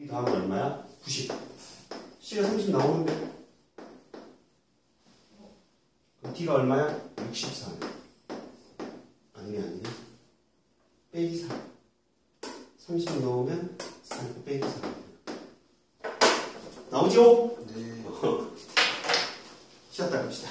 이 다음은 얼마야? 90. C가 30 나오는데 그럼 D가 얼마야? 64. 아니네. 빼기 4. 30 넣으면 4. 빼기 4. 나오죠? 네. 쉬었다 갑시다.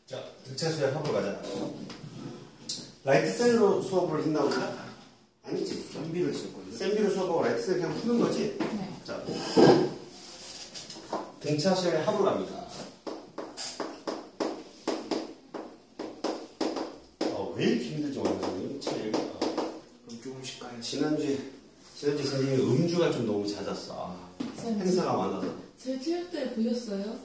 자, 등차수열 합으로 가자. 라이트셀로 수업을 했나 보다? 아니지. 썸비로 했었거든요. 쌤비로 수업하고 라이트셀 그냥 푸는 거지? 네. 자, 등차수열 합으로 갑니다. 왜 이렇게 힘들지, 오늘 선생님? 그럼 조금씩 가야지. 지난주에 선생님이 음주가 좀 너무 잦았어. 행사가 많아서. 제 체육 때 보셨어요?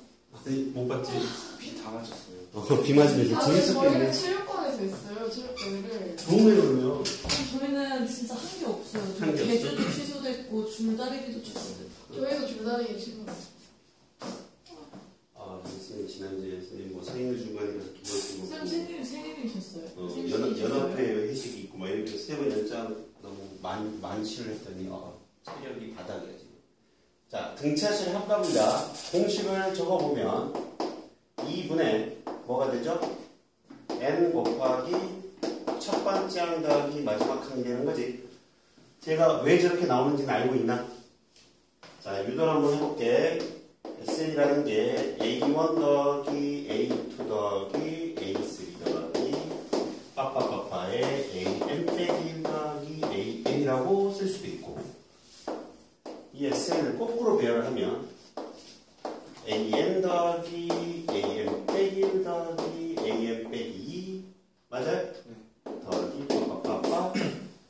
못 봤지? 비 다 맞았어요. 비 맞으면 좀 저희는 재밌었겠네. 체육관에서 했어요. 체육대회를. 너무 그러면. 저희는 진짜 한 게 없어요. 한게 개주도 취소됐고 줄다리기도 취소됐고. 저희도 줄다리기 치는 거. 선생님 지난주에 선생님 뭐 생일 중간이라서 두 번 쌤 생일이셨어요. 연합회 회식이 있고 막 이렇게 세 번 연장 너무 만시를 했더니 체력이 바닥이야 지금. 자, 등차수열 합갑니다. 공식을 적어보면 2분의 뭐가 되죠? n 곱하기 첫 번째 항 더하기 마지막 항이 되는 거지. 제가 왜 저렇게 나오는지는 알고 있나? 자, 유도를 한번 해볼게. SN이라는 게 A1 더하기 A2 더하기 A3 더하기 빠빠빠빠의 AN 빼기 1 더하기 AN이라고 쓸 수도 있고, 이 SN을 거꾸로 배열을 하면 AN 더하기 AN 빼기 1 더하기 AN 빼기 2 맞아요? 네. 더하기 빠빠빠빠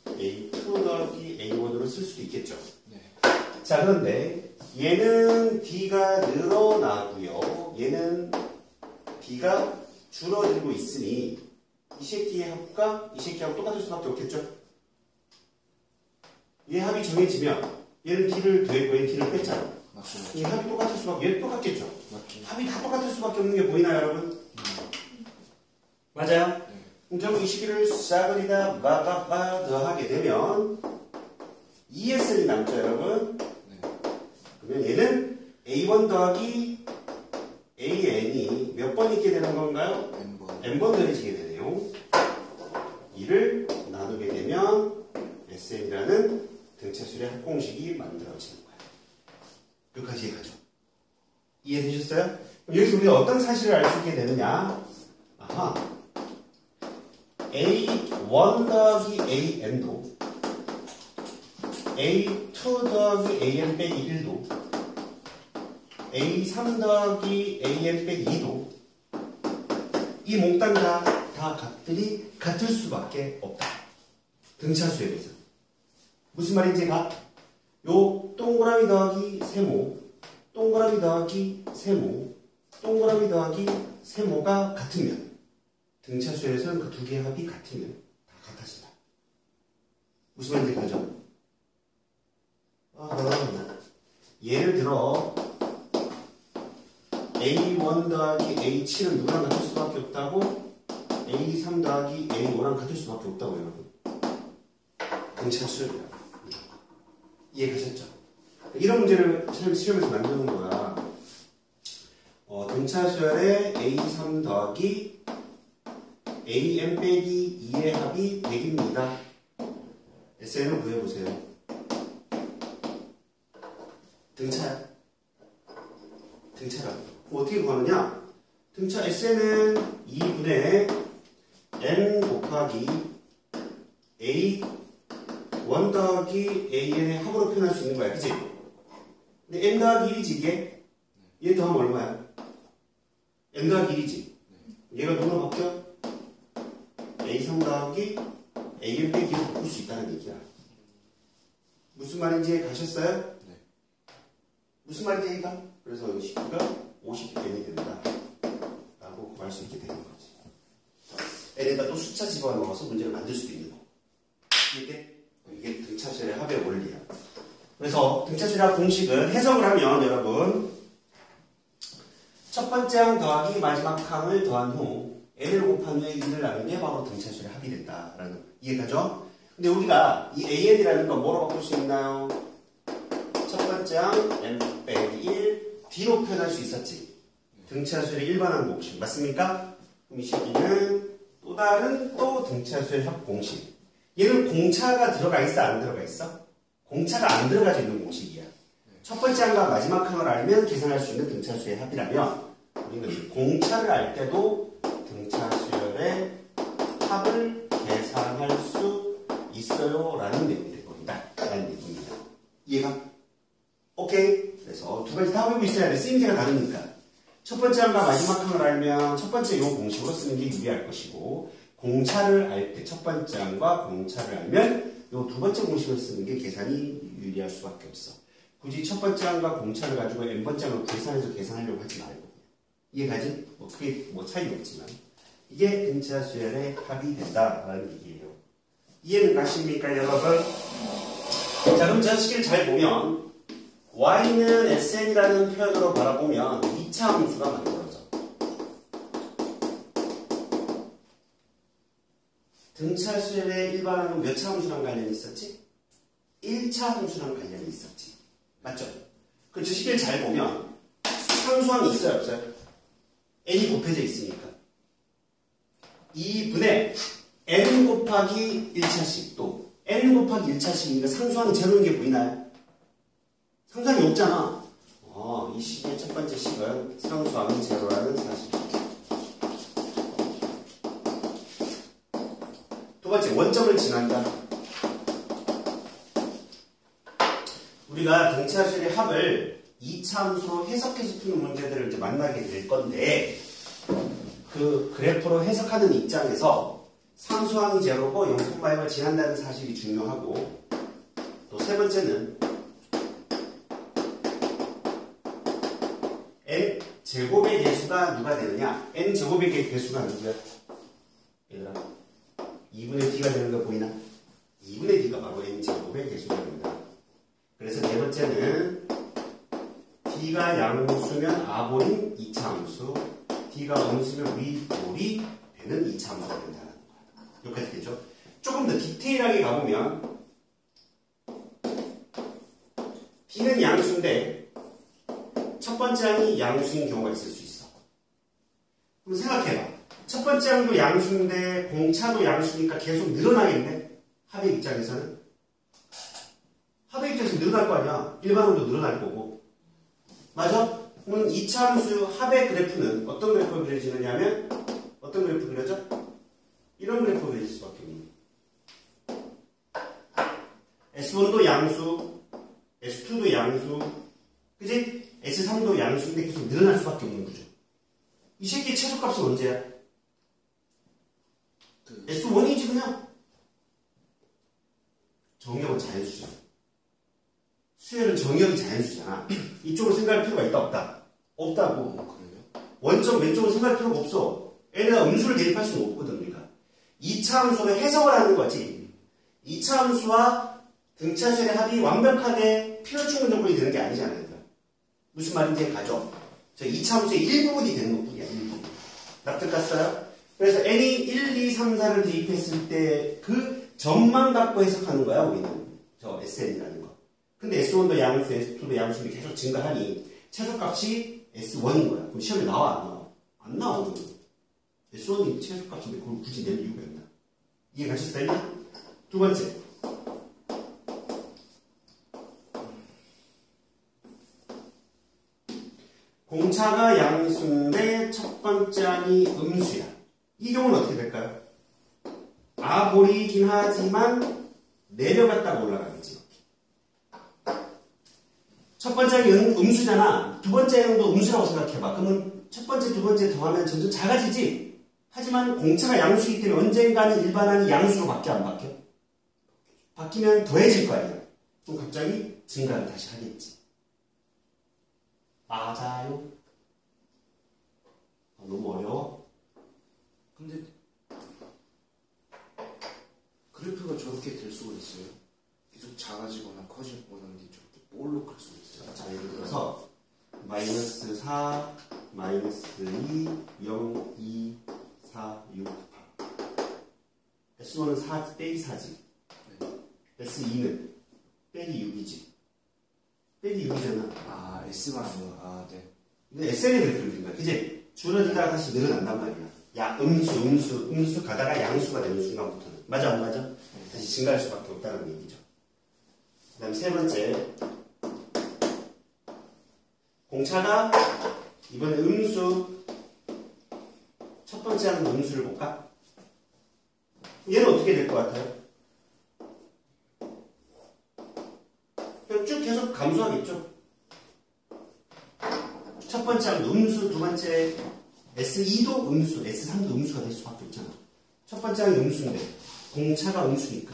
A2 더하기 A1으로 쓸 수도 있겠죠. 네. 자, 그런데 얘는 D가 늘어나고요. 얘는 D가 줄어들고 있으니 이 새끼의 합과 이 새끼하고 똑같을 수밖에 없겠죠. 얘 합이 정해지면 얘는 D를 더했고 얘는 D를 뺐잖아. 맞습니다. 이 합이 똑같을 수밖에, 얘는 똑같겠죠. 맞죠. 합이 다 똑같을 수밖에 없는 게 보이나요, 여러분? 맞아요? 네. 그럼 결국 이 시기를 싹을이다 마가바 더하게 되면 ESN이 남죠, 여러분? 네. 그러면 얘는 A1 더하기 AN이 몇 번 있게 되는 건가요? N번. N번 더해지게 되네요. 이를 나누게 되면 SN이라는 등차수열의 합공식이 만들어지는 거예요. 여기까지 이해가죠? 이해되셨어요? 그럼 여기서 우리가 어떤 사실을 알 수 있게 되느냐? 아하. A1 더하기 AN도 A2 더하기 AN 빼기 1도 A3 더하기 AN 빼기 2도 이 몽땅 다 값들이 같을 수밖에 없다. 등차수에 대해서. 무슨 말인지 가? 요 동그라미 더하기 세모, 동그라미 더하기 세모, 동그라미 더하기 세모가 같으면 등차수에서는 그 두 개의 합이 같으면 다 같아진다. 무슨 말인지 가죠? 예를 들어 A1 더하기 A7은 누구랑 같을 수밖에 없다고? A3 더하기 A5랑 같을 수밖에 없다고 여러분. 등차수열이라고 무조건. 이해가셨죠? 이런 문제를 시험에서 만드는 거야. 등차수열의 A3 더하기 AN 빼기 2의 합이 100입니다. SN을 구해보세요. 등차야. 등차라고. 어떻게 구하느냐? 등차 SN은 2분의 N 곱하기 A1 더하기 AN의 합으로 표현할 수 있는 거야. 그치? 근데 N 더하기 1이지 이게? 얘 더하면 얼마야? N 더하기 1이지? 얘가 누구로 바뀌어? A3 더하기 AN 빼기로 바꿀 수 있다는 얘기야. 무슨 말인지 가셨어요? 네. 무슨 말인지 얘기가? 그래서 이 식구가 50n이 된다 라고 구할 수 있게 되는 거지. n에다 또 숫자 집어넣어서 문제를 만들 수도 있는 거고. 이게 등차수열의 합의 원리야. 그래서 등차수열의 합 공식은 해석을 하면 여러분 첫 번째 항 더하기 마지막 항을 더한 후 n을 곱한 후에 1을 나눈 게 바로 등차수열의 합이 된다라는 거. 이해가죠? 근데 우리가 이 an이라는 건 뭐로 바꿀 수 있나요? 첫 번째 항 n 빼기 1 D로 표현할 수 있었지. 등차수열의 일반항 공식 맞습니까? 그럼 이 새끼는 또 다른 또 등차수열의 합 공식. 얘는 공차가 들어가 있어 안 들어가 있어? 공차가 안 들어가져 있는 공식이야. 첫 번째 항과 마지막 항을 알면 계산할 수 있는 등차수열의 합이라면 우리는 공차를 알 때도 등차수열의 합을 계산할 수 있어요 라는 내용이 될 겁니다. 라는 얘기입니다. 이해가? 오케이? 그래서 두 가지 다 외우고 있어야 돼. 쓰임새가 다르니까. 첫 번째 항과 마지막 항을 알면 첫 번째 이 공식으로 쓰는 게 유리할 것이고 공차를 알 때 첫 번째 항과 공차를 알면 이 두 번째 공식을 쓰는 게 계산이 유리할 수밖에 없어. 굳이 첫 번째 항과 공차를 가지고 n번째 항을 계산해서 계산하려고 하지 말고 이해가지? 뭐 크게 뭐 차이는 없지만 이게 등차수열의 합이 된다라는 얘기예요. 이해는 가십니까 여러분? 자 그럼 저 식을 잘 보면 y는 sn이라는 표현으로 바라보면 2차 함수가 만들어져. 등차수열의 일반항은 몇 차 함수랑 관련이 있었지? 1차 함수랑 관련이 있었지. 맞죠? 그럼 저 식을 잘 보면 상수항이 있어요 없어요? n이 곱해져 있으니까 2분의 n 곱하기 1차씩 또 n 곱하기 1차씩이니까 상수항이 제로인 게 보이나요? 상수항이 없잖아. 이 식의 첫 번째 식은 상수항이 제로라는 사실. 두 번째 원점을 지난다. 우리가 등차수열의 합을 2차 함수로 해석해서 푸는 문제들을 이제 만나게 될 건데 그 그래프로 해석하는 입장에서 상수항이 제로고 0,5을 지난다는 사실이 중요하고 또 세 번째는 n 제곱의 개수가 누가 되느냐? n 제곱의 개수가 누구야? 얘들아 2분의 d가 되는 거 보이나? 2분의 d가 바로 n 제곱의 개수가 됩니다. 그래서 네 번째는 d가 양수면 아볼인 2차 함수, d가 음수면 위볼이 되는 2차 함수가 된다는 거야. 여기까지 되죠? 조금 더 디테일하게 가보면 d는 양수인데 첫 번째 항이 양수인 경우가 있을 수 있어. 그럼 생각해봐. 첫 번째 항도 양수인데 공차도 양수니까 계속 늘어나겠네? 합의 입장에서는? 합의 입장에서 늘어날 거 아니야. 일반항도 늘어날 거고. 맞아? 그럼 2차 함수 합의 그래프는 어떤 그래프가 그려지느냐면 어떤 그래프 그려져? 이런 그래프가 그려질 수밖에 없는 거야. S1도 양수, S2도 양수, 그지? S3도 양수인데 계속 늘어날 수밖에 없는 구조. 이 새끼의 최소값은 언제야? S1이지 그냥. 정의역은 자연수잖아. 수열은 정의역이 자연수잖아. 이쪽으로 생각할 필요가 있다 없다? 없다고. 그래요? 원점 왼쪽으로 생각할 필요가 없어. 얘네가 음수를 대입할 수는 없거든 우리가. 2차 함수는 해석을 하는 거지. 2차 함수와 등차수열의 합이 완벽하게 필요충분 조건이 되는 게 아니잖아요. 무슨 말인지 가죠? 저 2차 함수의 일부분이 되는 것뿐이야. 일부분. 납득 갔어요? 그래서 n이 1, 2, 3, 4를 대입했을 때 그 점만 갖고 해석하는 거야 우리는. 저 sn이라는 거. 근데 S1도 양수, S2도 양수인데 계속 증가하니 최소값이 S1인 거야. 그럼 시험에 나와 안 나와? 안 나오는 거야. S1이 최소값인데 그걸 굳이 낼 이유가 있나? 이해 가셨어요? 두 번째. 공차가 양수인데 첫 번째 항이 음수야. 이 경우는 어떻게 될까요? 아볼이긴 하지만 내려갔다가 올라가겠지. 첫 번째 항이 음수잖아. 두 번째 항도 음수라고 생각해봐. 그러면 첫 번째, 두 번째 더하면 점점 작아지지? 하지만 공차가 양수이기 때문에 언젠가는 일반항이 양수로 바뀌어 안 바뀌어? 바뀌면 더해질 거 아니야. 그럼 갑자기 증가를 다시 하겠지. 맞아요? 너무 어려워? 근데 그래프가 저렇게 될 수가 있어요? 계속 작아지거나 커지거나 근데 저렇게 볼록 할 수가 있어요? 자, 예를 들어서 마이너스 4, 마이너스 2, 0, 2, 4, 6, 8. S1은 4 빼기 4지. S2는 빼기 6이지. 빼기 6이잖아. 아 S가 아니고 아 네. 근데 SN이 그렇게 그린 거야. 그지? 줄어들다가 다시 늘어난단 말이야. 야, 음수 가다가 양수가 되는 순간부터는. 맞아, 안 맞아? 다시 증가할 수밖에 없다는 얘기죠. 그 다음 세 번째. 공차가 이번에 음수, 첫 번째 하는 음수를 볼까? 얘는 어떻게 될 것 같아요? 그냥 쭉 계속 감소하겠죠? 첫 번째 하는 음수, 두 번째 S2도 음수, S3도 음수가 될 수밖에 없잖아. 첫 번째 하는 음수인데 공차가 음수니까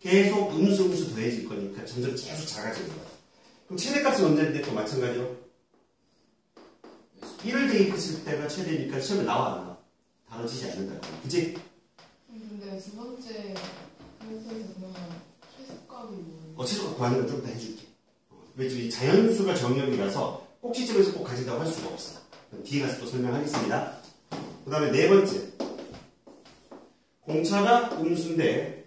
계속 음수 더해질 거니까 점점 계속 작아지는 거야. 그럼 최대값은 언제인데 또 마찬가지로 1을 대입했을 때가 최대니까 시험에 나와 안 나와? 다뤄지지 않는다. 그치? 근데 두 번째 그래프에서 그러면 최소값이 뭐예요? 최소값 구하는 건 좀 더 해줄게. 왜냐면 자연수가 정역이라서 꼭지점에서 꼭 가진다고 할 수가 없어. 그럼 뒤에 가서 또 설명하겠습니다. 그 다음에 네 번째. 공차가 음수인데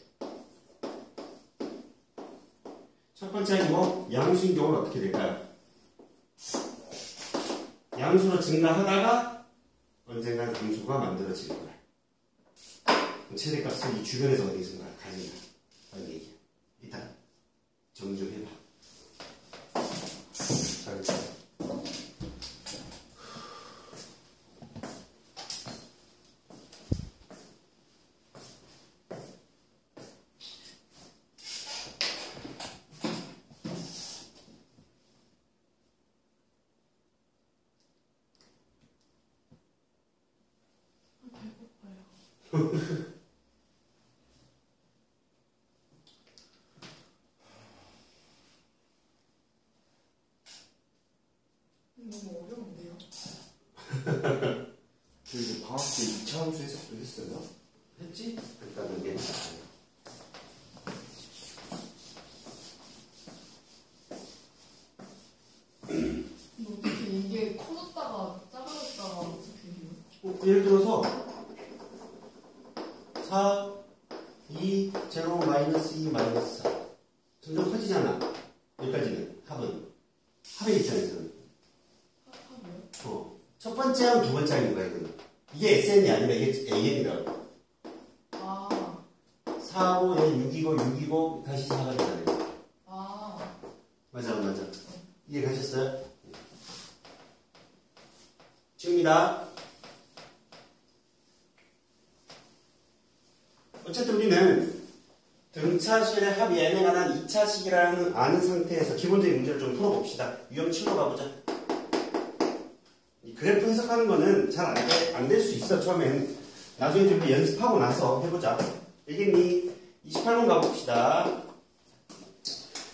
첫 번째 아니고 양수인 경우는 어떻게 될까요? 양수로 증가하다가 언젠간 음수가 만들어질 거야. 그럼 최대값은 이 주변에서 어디선가 가진다. 라는 얘기야. 일단 정리 좀 해봐. 잘했어. 배고파요. 너무 어려운데요? 저 이제 방학 때 2차 함수 해석도 했어요? 했지? 일단은 얘는 근데 어떻게 이게 커졌다가 작아졌다가 어떻게 해요? 예를 들어서 4, 2, 제로 마이너스 2, 마이너스 4 점점 커지잖아. 여기까지는 합의 입장에서는 합이요? 첫 번째 하고 두 번째 하는 거야. 이거는 이게 SN이 아니라 이게 AN이라고. 아, 4고 6이고 6이고 다시 4가 되잖아요. 아, 맞아. 이해가셨어요? 지웁니다. 어쨌든 우리는 등차수의 합 n에 관한 2차식이라는 아는 상태에서 기본적인 문제를 좀 풀어봅시다. 유형 7로 가보자. 이 그래프 해석하는 거는 잘 안 될 수 있어, 처음엔. 나중에 좀 연습하고 나서 해보자. 알겠니? 28번 가봅시다.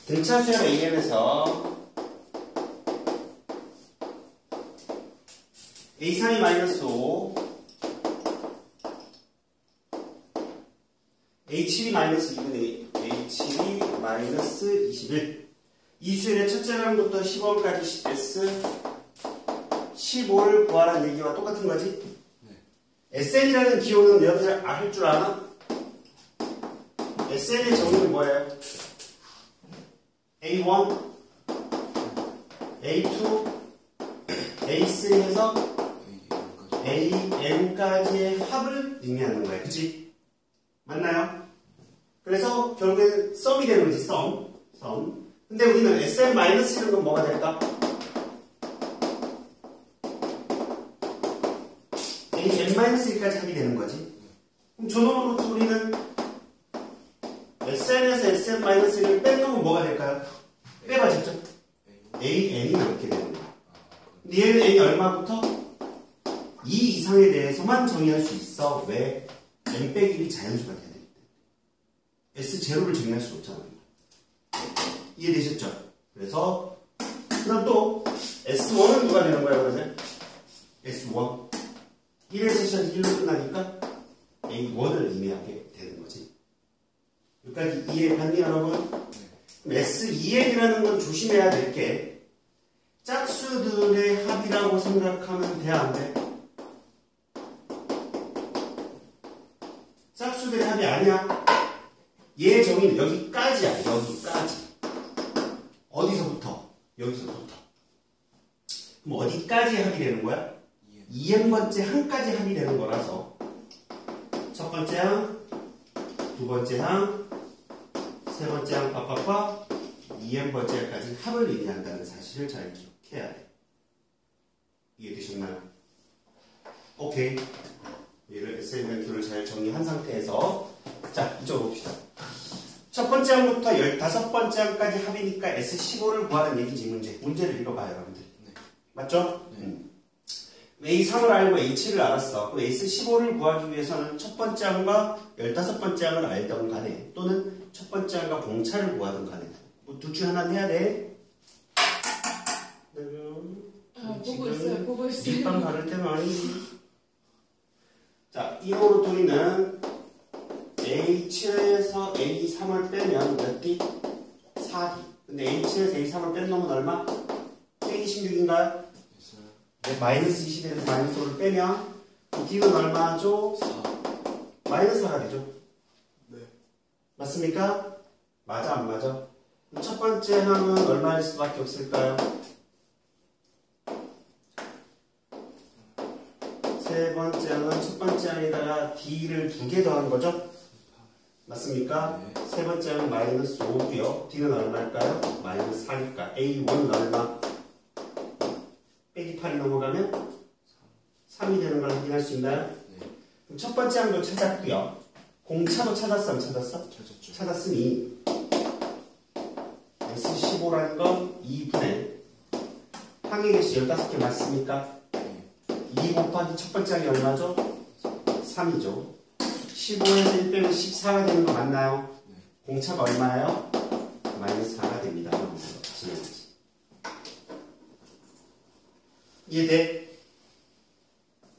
등차수의 AM에서 A3-5 A7-2분의 A7-21 이 수열의 첫째 항부터 10원까지 S 15를 구하라는 얘기와 똑같은 거지? 네. SN이라는 기호는 여러분들 알 줄 아나? SN의 정의는 뭐예요? A1, A2, A3 해서 AN까지의 합을 의미하는 거야. 그치? 맞나요? 그래서 결국엔 썸이 되는 거지, 썸. 근데 우리는 SM-이런 건 뭐가 될까? AN-1까지 합이 되는 거지. 그럼 저놈으로부터 우리는 SN에서 SM-1을 뺀 놈은 뭐가 될까요? 빼봐졌죠? AN이 남게 되는 거야. 근데 얘는 N이 얼마부터? 2 이상에 대해서만 정의할 수 있어. 왜? N 빼기 1이 자연수가 돼야 되기 때문에. S0를 정의할 수 없잖아요. 이해되셨죠? 그래서 그럼 또 S1은 누가 되는 거야, 그러면? S1. 1의 세션이 1로 끝나니까 A1을 의미하게 되는 거지. 여기까지 이해갔니 여러분? S2N이라는 건 조심해야 될 게 짝수들의 합이라고 생각하면 돼, 안 돼? 짝수들의 합이 아니야. 얘 정의는 여기까지야. 여기까지. 어디서부터? 여기서부터. 그럼 어디까지 합이 되는 거야? 2n번째 항까지 합이 되는 거라서 첫 번째 항, 두 번째 항, 세 번째 항 빠빠빠 2n번째까지 합을 의미한다는 사실을 잘 기억해야 돼. 이해되셨나요? 오케이. 얘를 SNQ를 잘 정리한 상태에서 자, 이쪽으로 봅시다. 첫 번째 항부터 15번째 항까지 합이니까 S15를 구하는 얘기지, 문제. 문제를 읽어봐요, 여러분들. 네. 맞죠? A3을 알고 A7을 알았어. 그럼 S15를 구하기 위해서는 첫 번째 항과 15번째 항을 알던 간에 또는 첫 번째 항과 공차를 구하던 간에 뭐 둘 중 하나는 해야 돼. 보고 있어요. 보고 밑방 있어요. 바를 때는 아니지. 자, 이거로 우리는 A7에서 A3을 빼면 몇 D? 4D. 근데 A7에서 A3을 뺀 놈은 얼마? 126인가요? 네, 마이너스 21에서 마이너스 5를 빼면 D는 얼마죠? 4. 마이너스 4가 되죠. 네. 맞습니까? 맞아, 안 맞아? 그럼 첫 번째 항은 얼마일 수밖에 없을까요? 세 번째 항은 첫 번째 항에다가 D를 2개 더한 거죠? 맞습니까? 네. 세 번째 항은 마이너스 5고요. D는 얼마일까요? 마이너스 4니까 A1은 얼마? 빼기 8이 넘어가면 3이 되는 걸 확인할 수 있나요? 네. 그럼 첫 번째 항도 찾았고요. 공차도 찾았어, 안 찾았어? 찾았죠. 찾았으니 S15라는 건 2분의 항의 개수 15개 맞습니까? 네. 2 곱하기 첫 번째 항이 얼마죠? 3이죠. 15에서 1 빼면 14가 되는 거 맞나요? 네. 공차가 얼마예요? 마이너스 4가 됩니다. 진행하지. 이해돼?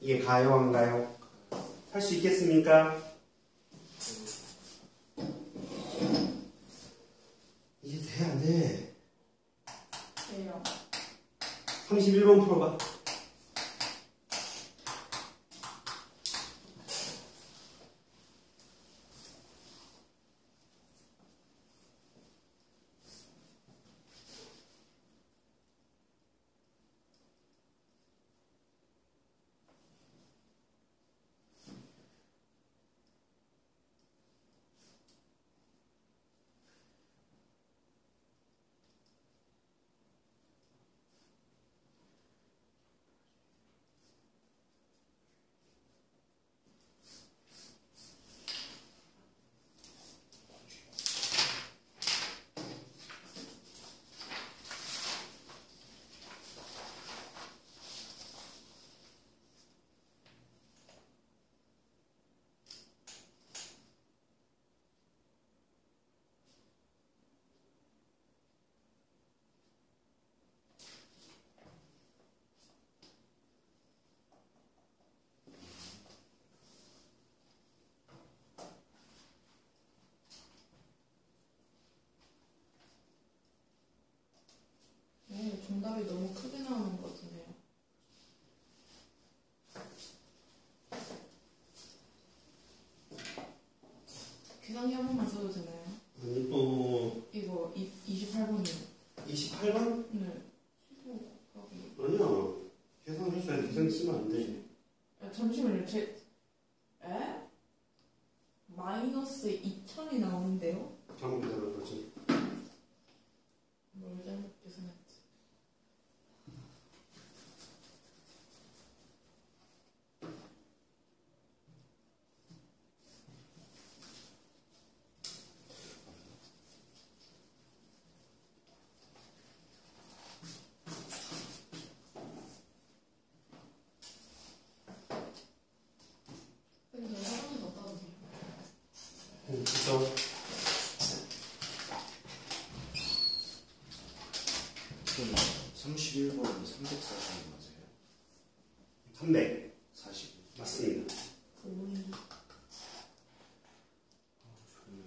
이해 가요, 안 가요? 할 수 있겠습니까? 이해돼, 안 돼? 돼요. 31번 풀어봐. 정답이 너무 크게 나오는 것 같은데요. 계산기 한 번만 써도 되나요? 아니, 또 이거 28번이요. 28번? 네. 15 곱하기. 아니야. 계산할 수 있는 계산 쓰면 안 돼. 잠시만요. 마이너스 2000이 나오는데요? 잘못 계산한 거지. 뭘 잘못 계산했지? 근데 저 화장실 갔다 와도 돼요? 그죠? 그럼 31번이 340이 맞아요? 300. 40. 맞습니다. 오이. 졸려.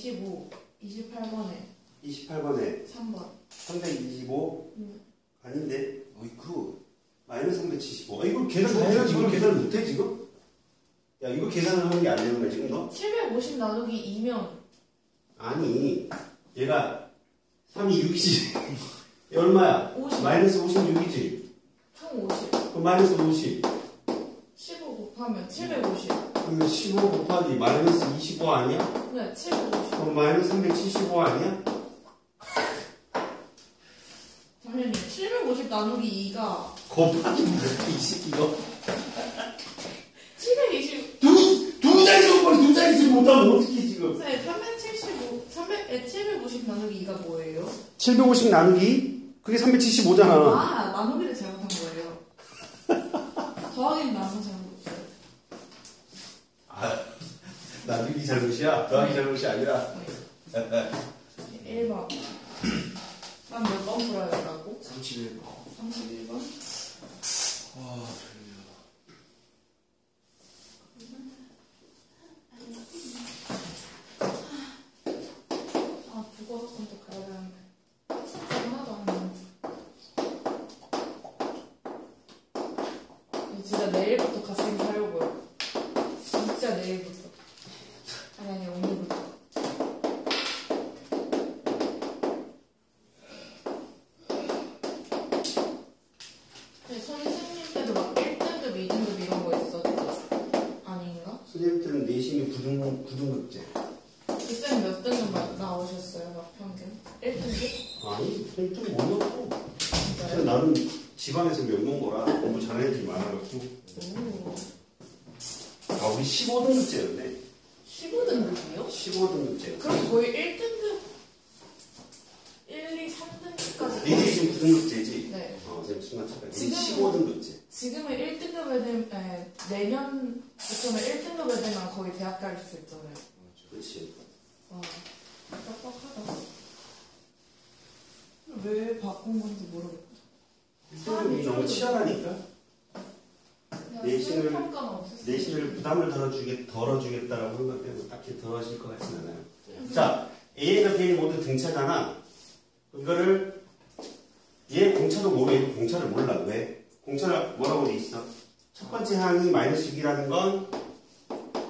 325, 28번에 28번에 3번. 325 아닌데 어이쿠. 마이너스 375. 이거 계산 다 해야지. 이거 계산을 못해 지금? 야 이거 계산을 하는 게 안 되는 거야 지금 너? 750 나누기 2면 아니 얘가 3이 6이지. 얘 얼마야? 50. 마이너스 56이지. 총 50. 그럼 마이너스 50. 15 곱하면 750. 그럼 15 곱하기 마이너스 25 아니야? 네, 750. 그럼 마이너스 375 아니야? 당연히 750 나누기 2가 곱하기 뭐야 이 새끼가. 720. 두 자릿수 곱하기 두 자릿수 못하면 어떻게 지금? 네, 750 나누기 2가 뭐예요? 750 나누기 그게 375잖아. 아, 나누기를 잘못한 거예요. 더하기는 나눈 잘못했어요. 아, 나누기 잘못이야? 더하기 잘못이 아니라. 1번. 난 몇 번 풀어야 되라고? 31번. 31번? 와, 졸려. 아, 국어 학원도 가야 되는데. 진짜 하나도 안 했는데. 진짜 내일부터 갓생 사려고요. 진짜 내일부터. 아니, 오늘부터. 근데 선생님 때도 막 1등급, 2등급 이런 거 있었죠? 아닌가? 선생님들은 내신이 9등급제. 쌤 몇 등급 나오셨어요? 막 평균? 1등급? 아니, 좀 어려워. 진짜요? 나는 지방에서 명문고라 공부 잘하는 애들이 많아가지고. 오. 아, 우리 15등급제였네. 15등급이요? 15등급제. 그럼 거의 1등급, 1, 2, 3등급까지. 이게 지금 9등급제지? 네. 지금 순간 잠깐. 지금- 15등급제. 지금은 1등급에 되면, 내년부터는 1등급에 되면 거의 대학 갈 수 있잖아요. 그렇지. 와, 빡빡하다. 왜 바꾼 건지 모르겠다. 1등급이 너무 치열하니까. 내신을- 평가는 없었어요. 내신을 부담을 덜어주겠다라고 생각되면 딱히 덜어질 것 같진 않아요. 자, A가 B는 모두 등차잖아. 이거를 얘 공차도 모르고 얘 공차를 몰라. 왜? 공차를 뭐라고 돼 있어? 첫 번째 항이 마이너스 6이라는 건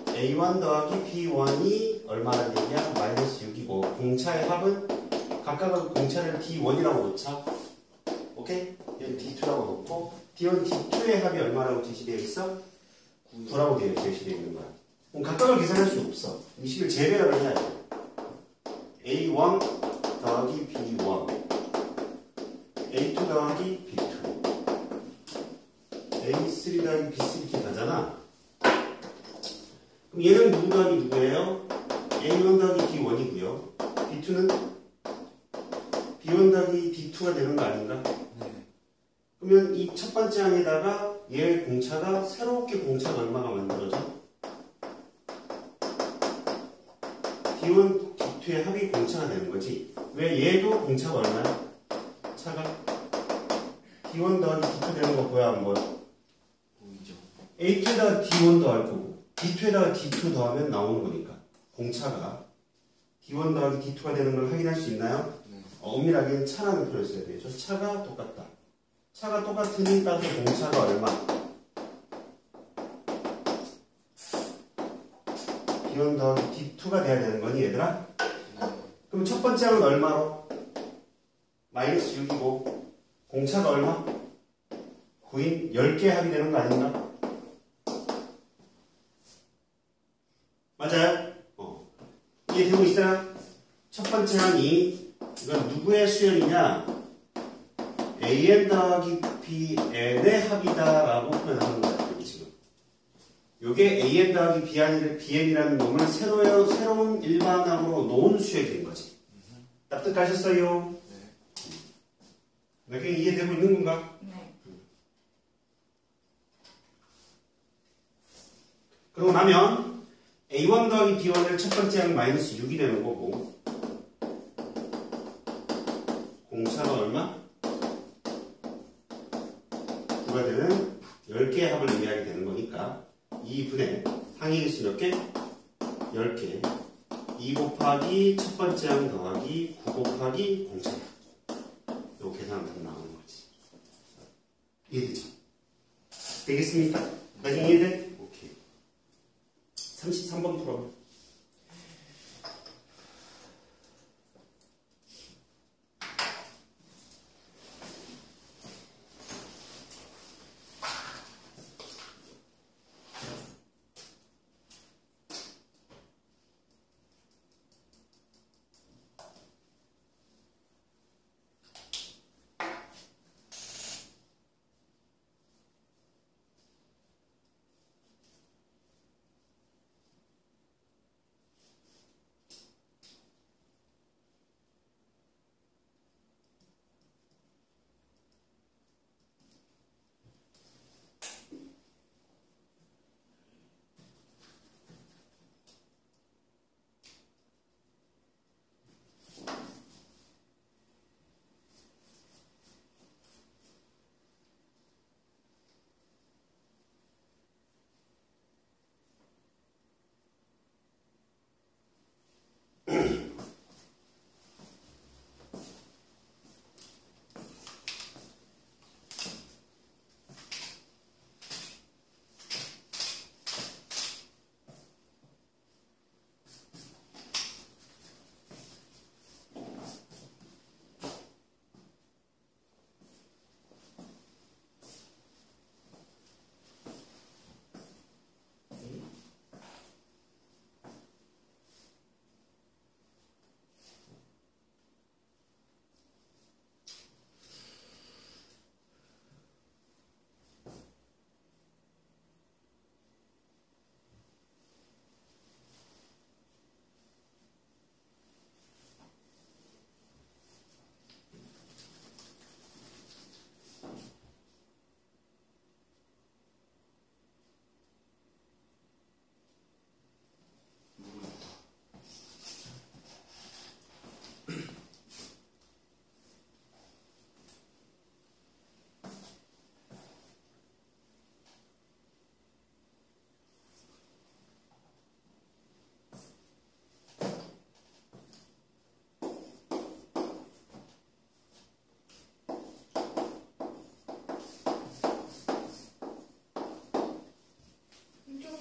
A1 더하기 B1이 얼마라는 얘기야? 마이너스 6이고 공차의 합은 각각의 공차를 D1이라고 놓자. 오케이? 얘는 D2라고 놓고 D1, D2의 합이 얼마라고 제시되어 있어? 9라고 제시되어 있는 거야. 그럼 각각을 계산할 수는 없어. 이 식을 재배열을 해야 돼. A1 더하기 B1 A2 더하기 B2 A3 더하기 B3 이렇게 가잖아. 그럼 얘는 누구 더하기 누구예요? A1 더하기 B1이고요. B2는 B1 더하기 D2가 되는 거 아닌가? 네. 그러면 이 첫 번째 항에다가 얘의 공차가 새롭게 공차가 얼마가 만들어져? D1, D2의 합이 공차가 되는 거지. 왜 얘도 공차가 얼마야? 차가 D1 더하기 D2 되는 거 뭐야 안 보여? 보이죠? A2에다가 D1 더할 거고 D2에다가 D2 더하면 나오는 거니까 공차가 D1 더하기 D2가 되는 걸 확인할 수 있나요? 네. 엄밀하게는 차라는 표현을 써야 되죠. 차가 똑같다. 차가 똑같으니 따라서 공차가 얼마? D1 더하기 D2가 돼야 되는 거니 얘들아? 네. 그럼 첫 번째 항은 얼마로? 마이너스 6이고 공차가 얼마? 9인 10개 합이 되는 거 아닌가? 맞아요? 이해되고 있어요? 첫 번째 항이 이건 누구의 수열이냐? AN 더하기 BN의 합이다라고 표현하는 거예요. 지금. 요게 AN 더하기 BN이라는 놈을 새로운 일반항으로 놓은 수열이 된 거지. 납득하셨어요? 네. 이게 이해되고 있는 건가? 네. 그러고 나면 A1 더하기 B1을 첫 번째 항 마이너스 6이 되는 거고 공차가 얼마? 9가 되는 10개의 합을 의미하게 되는 거니까 2분의 항의 개수 몇 개? 10개 2 곱하기 첫 번째 항 더하기 9 곱하기 공차. 요 계산 딱 나오는 거지. 이해되죠? 되겠습니까? 나중에 이해돼? 오케이. 33번 풀어.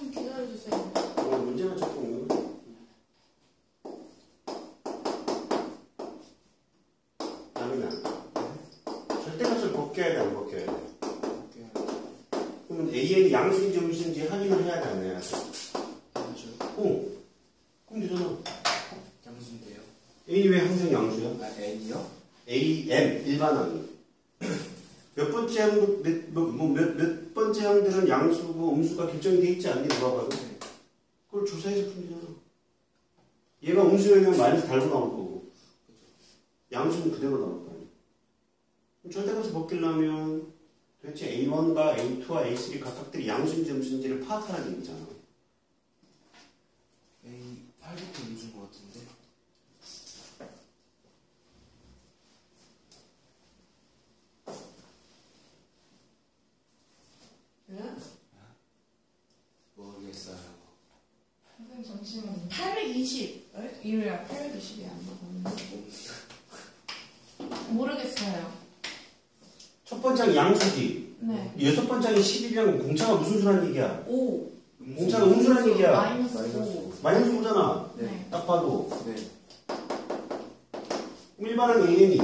좀 기다려주세요. 문제만 적고 오는 거. 남이나 절대값을 벗겨야 돼, 안 벗겨야 돼? 그러면 AN이 양수인지 음수인지 확인을 해야 돼, 안 해야 돼? 양수. 그럼 되잖아. 양수인데요. A이 왜 항상 양수야? 아, N이요? AM 일반항이 몇 번째 항, 몇 번째 항들은 양수고 음수가 결정이 돼 있지 않니? 누가 봐도 그걸 조사해서 풀면 되잖아. 얘가 음수면 마이너스 달고 나올 거고 양수는 그대로 나올 거 아니야. 그럼 절대값을 벗기려면 도대체 A1과 A2와 A3 각각들이 양수인지 음수인지를 파악하라는 얘기잖아. A 8부터 음수인 것 같은데. 네? 모르겠어요. 선생님 잠시만요. 820. 이래야 820이 안 나가는데. 모르겠어요. 첫 번째 항이 양수지. 네. 여섯 번째 항이 11이라면 공차가 무슨 수란 얘기야? 5. 공차가 음수란 얘기야. 마이너스 마이너스 5. 마이너스 5잖아. 네. 딱 봐도. 네. 일반항 AN이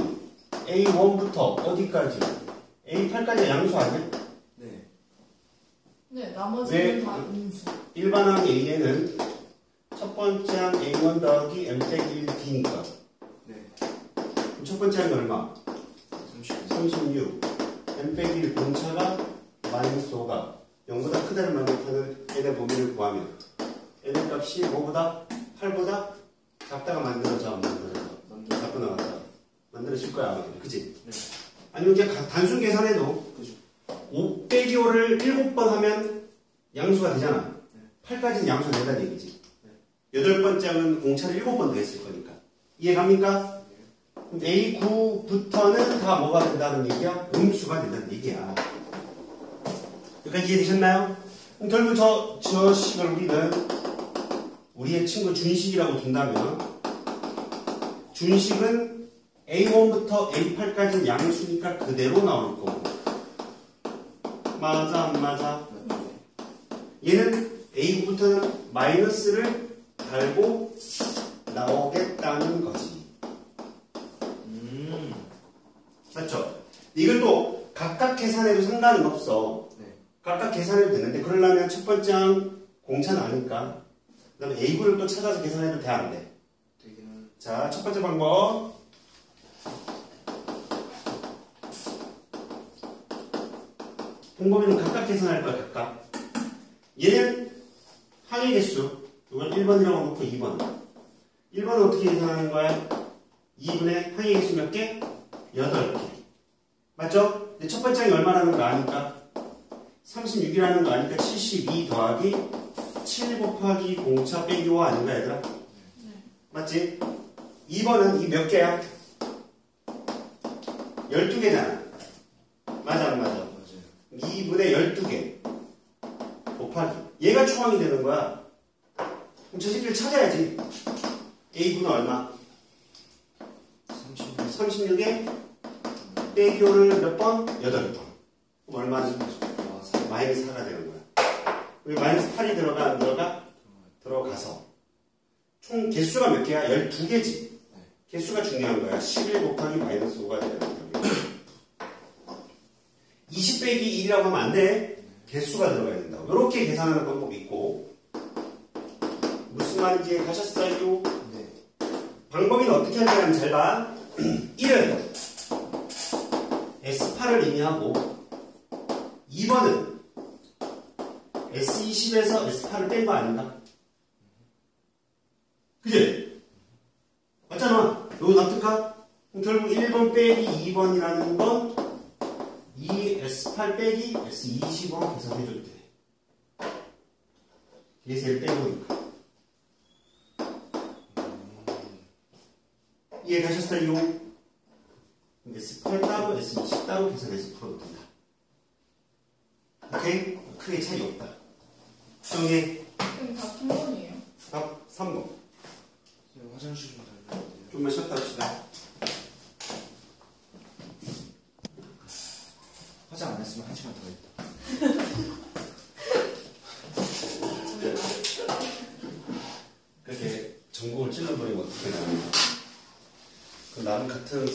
A1부터 어디까지? A8까지 양수 아니야? 네. 네, 나머지는 왜? 다 음수. 일반항 AN은 첫 번째 항 A1 더하기 M 빼기 1D니까. 네. 그럼 첫 번째 항이 얼마? 36. M 빼기 1 공차가 마이너스 5가 0보다 크다를 만족하는 n의 범위를 구하면 n의 값이 5보다 8보다 작다가 만들어져 안 만들어져? 작고 나왔다. 만들어질 거야 아마. 그치? 네. 아니면 그냥 단순 계산해도 그죠. 5 빼기 5를 7번 하면 양수가 되잖아. 네. 8까지는 양수가 된다는 얘기지. 8번째 항은 공차를 7번 더 했을 거니까. 이해갑니까? 그럼 A9부터는 다 뭐가 된다는 얘기야? 음수가 된다는 얘기야. 여기까지 이해되셨나요? 그럼 결국 저 식을 우리는 우리의 친구 준식이라고 둔다면 준식은 A1부터 A8까지는 양수니까 그대로 나올 거고 맞아 안 맞아? 맞죠? 얘는 A9부터는 마이너스를 달고 나오겠다는 거지. 맞죠? 이것도 각각 계산해도 상관은 없어. 네. 각각 계산해도 되는데 그러려면 첫 번째 항 공차는 아니까 그 다음에 A9를 또 찾아서 계산해도 돼 안 돼? 되기는 자, 첫 번째 방법 홍범이는 각각 계산할 거야. 각각. 얘는 항의 개수 이걸 1번이라고 놓고 2번 1번은 어떻게 계산하는 거야? 2분의 항의 개수 몇 개? 8개 맞죠? 근데 첫 번째 항이 얼마라는 거 아니까 36이라는 거 아니까 72 더하기 7 곱하기 공차 빼기 5 아닌가 얘들아? 맞지? 2번은 이 몇 개야? 12개잖아 맞아 안 맞아? 맞아요. 2분의 12개 곱하기 얘가 초항이 되는 거야. 그럼 저 새끼를 찾아야지. A분은 얼마? 36에 빼기 5를 몇 번? 8번. 그럼 얼마지? 마이너스 4가 되는 거야. 여기 마이너스 8이 들어가 안 들어가? 들어가서 총 개수가 몇 개야? 12개지. 개수가 중요한 거야. 11 곱하기 마이너스 5가 되는 거야. 20 빼기 1이라고 하면 안 돼. 개수가 들어가야 된다고. 이렇게 계산하는 방법이 있고 무슨 말인지 가셨어요? 네. 방법은 어떻게 하냐면 잘 봐. 1은 S8을 의미하고 2번은 S20에서 S8을 뺀 거 아닌가? 그지? 맞잖아. 이거 납득하? 그럼 결국 1번 빼기 2번이라는 건 이 S8 빼기 S20으로 계산해줘도 돼. 이게 제일 빼고니까. 이해가셨어요? S8 따로 S20 따로 계산해서 풀어도 된다. 오케이? 크게 차이 없다. 정리. 그럼 다 3번이에요. 답 3번. 화장실 좀 다녀야 돼요. 좀만 쉬었다 합시다. 화장 안 했으면 1시간 더 했다. 그렇게 전국을 찔러버리면 어떻게 되나. 그 나는 같은